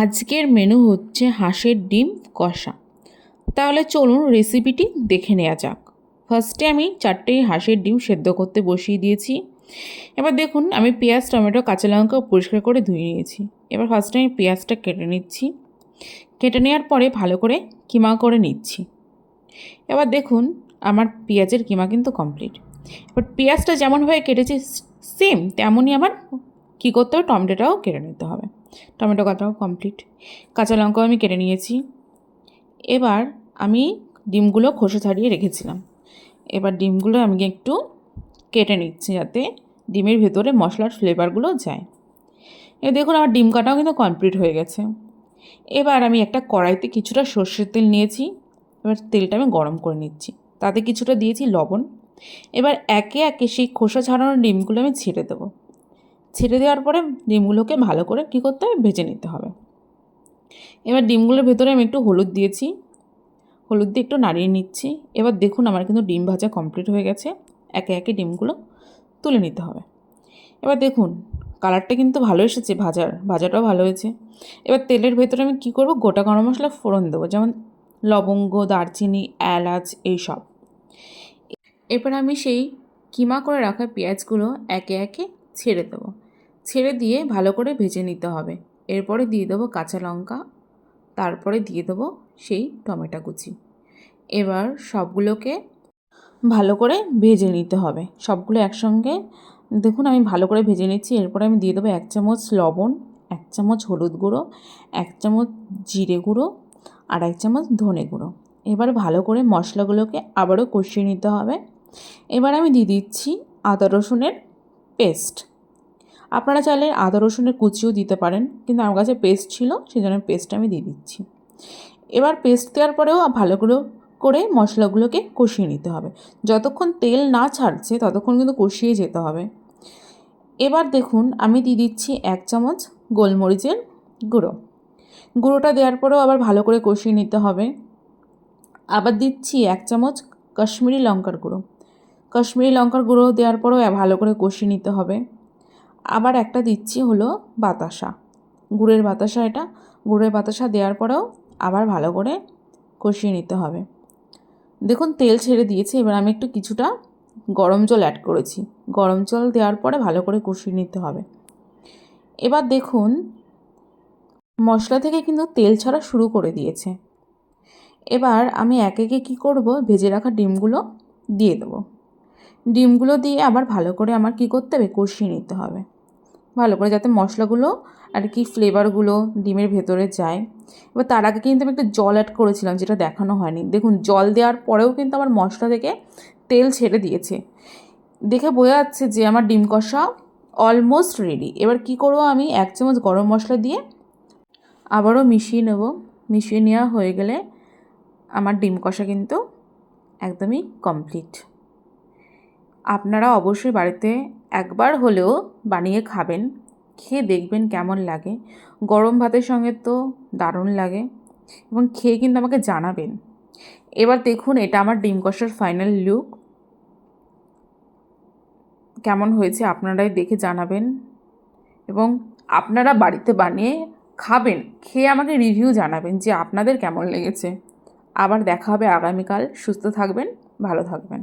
আজকের মেনু হচ্ছে হাঁসের ডিম কষা। তাহলে চলুন রেসিপিটি দেখে নেওয়া যাক। ফার্স্টে আমি 4টে হাঁসের ডিম সেদ্ধ করতে বসিয়ে দিয়েছি। এবার দেখুন আমি পেঁয়াজ, টমেটো, কাঁচা লঙ্কা পরিষ্কার করে ধুয়ে নিয়েছি। এবার ফার্স্টে আমি পেঁয়াজটা কেটে নিচ্ছি। কেটে নেওয়ার পরে ভালো করে কিমা করে নিচ্ছি। এবার দেখুন আমার পেঁয়াজের কিমা কিন্তু কমপ্লিট। এবার পেঁয়াজটা যেমনভাবে কেটেছি সেম তেমনই আমার কী করতে হবে, টমেটোটাও কেটে নিতে হবে। টমেটো কাটাও কমপ্লিট। কাঁচা লঙ্কাও আমি কেটে নিয়েছি। এবার আমি ডিমগুলো খোসা ছাড়িয়ে রেখেছিলাম। এবার ডিমগুলো আমি একটু কেটে নিচ্ছি যাতে ডিমের ভেতরে মশলার ফ্লেভারগুলো যায়। এবার দেখুন আমার ডিম কাটাও কিন্তু কমপ্লিট হয়ে গেছে। এবার আমি একটা কড়াইতে কিছুটা সর্ষের তেল নিয়েছি। এবার তেলটা আমি গরম করে নিচ্ছি। তাতে কিছুটা দিয়েছি লবণ। এবার একে একে সেই খোসা ছাড়ানো ডিমগুলো আমি ছেড়ে দেবো। ছেড়ে দেওয়ার পরে ডিমগুলোকে ভালো করে কী করতে হবে, ভেজে নিতে হবে। এবার ডিমগুলোর ভেতরে আমি একটু হলুদ দিয়েছি। হলুদ দিয়ে একটু নাড়িয়ে নিচ্ছি। এবার দেখুন আমার কিন্তু ডিম ভাজা কমপ্লিট হয়ে গেছে। একে একে ডিমগুলো তুলে নিতে হবে। এবার দেখুন কালারটা কিন্তু ভালো এসেছে, ভাজাটাও ভালো হয়েছে। এবার তেলের ভেতরে আমি কী করব, গোটা গরম মশলা ফোড়ন দেবো, যেমন লবঙ্গ, দারচিনি, এলাচ এইসব। এবার আমি সেই কিমা করে রাখা পেঁয়াজগুলো একে একে ছেড়ে দেবো। ছেড়ে দিয়ে ভালো করে ভেজে নিতে হবে। এরপরে দিয়ে দেবো কাঁচা লঙ্কা, তারপরে দিয়ে দেবো সেই টমেটো কুচি। এবার সবগুলোকে ভালো করে ভেজে নিতে হবে। সবগুলো একসঙ্গে দেখুন আমি ভালো করে ভেজে নিচ্ছি। এরপরে আমি দিয়ে দেবো 1 চামচ লবণ, 1 চামচ হলুদ গুঁড়ো, 1 চামচ জিরে গুঁড়ো আর 1 চামচ ধনে গুঁড়ো। এবার ভালো করে মশলাগুলোকে আবারও কষিয়ে নিতে হবে। এবার আমি দিয়ে দিচ্ছি আদা রসুনের পেস্ট। আপনারা চাইলে আদা রসুনের কুচিও দিতে পারেন, কিন্তু আমার কাছে পেস্ট ছিল সেই জন্য পেস্টটা আমি দিয়ে দিচ্ছি। এবার পেস্ট দেওয়ার পরেও ভালো করে মশলাগুলোকে কষিয়ে নিতে হবে। যতক্ষণ তেল না ছাড়ছে ততক্ষণ কিন্তু কষিয়ে যেতে হবে। এবার দেখুন আমি দিয়ে দিচ্ছি 1 চামচ গোলমরিচের গুঁড়ো। গুঁড়োটা দেওয়ার পরেও আবার ভালো করে কষিয়ে নিতে হবে। আবার দিচ্ছি 1 চামচ কাশ্মীরি লঙ্কার গুঁড়ো। কাশ্মীরি লঙ্কার গুঁড়ো দেওয়ার পরেও ভালো করে কষিয়ে নিতে হবে। আবার একটা দিচ্ছি হলো বাতাসা, গুড়ের বাতাসা। এটা গুড়ের বাতাসা দেওয়ার পরেও আবার ভালো করে কষিয়ে নিতে হবে। দেখুন তেল ছেড়ে দিয়েছে। এবার আমি একটু কিছুটা গরম জল অ্যাড করেছি। গরম জল দেওয়ার পরে ভালো করে কষিয়ে নিতে হবে। এবার দেখুন মশলা থেকে কিন্তু তেল ছাড়া শুরু করে দিয়েছে। এবার আমি একে একে কী করব, ভেজে রাখা ডিমগুলো দিয়ে দেবো। ডিমগুলো দিয়ে আবার ভালো করে আমার কী করতে হবে, কষিয়ে নিতে হবে ভালো করে, যাতে মশলাগুলো আর কি ফ্লেভারগুলো ডিমের ভেতরে যায়। এবার তার আগে কিন্তু আমি একটু জল অ্যাড করেছিলাম, যেটা দেখানো হয়নি। দেখুন জল দেওয়ার পরেও কিন্তু আমার মশলা থেকে তেল ছেড়ে দিয়েছে। দেখে বোঝা যাচ্ছে যে আমার ডিম কষা অলমোস্ট রেডি। এবার কি করব, আমি 1 চামচ গরম মশলা দিয়ে আবারও মিশিয়ে নেব। মিশিয়ে নেওয়া হয়ে গেলে আমার ডিম কষা কিন্তু একদমই কমপ্লিট। আপনারা অবশ্যই বাড়িতে একবার হলেও বানিয়ে খাবেন, খেয়ে দেখবেন কেমন লাগে। গরম ভাতের সঙ্গে তো দারুণ লাগে, এবং খেয়ে কিন্তু আমাকে জানাবেন। এবার দেখুন এটা আমার ডিম কষার ফাইনাল লুক। কেমন হয়েছে আপনারাই দেখে জানাবেন, এবং আপনারা বাড়িতে বানিয়ে খাবেন, খেয়ে আমাকে রিভিউ জানাবেন যে আপনাদের কেমন লেগেছে। আবার দেখা হবে আগামীকাল। সুস্থ থাকবেন, ভালো থাকবেন।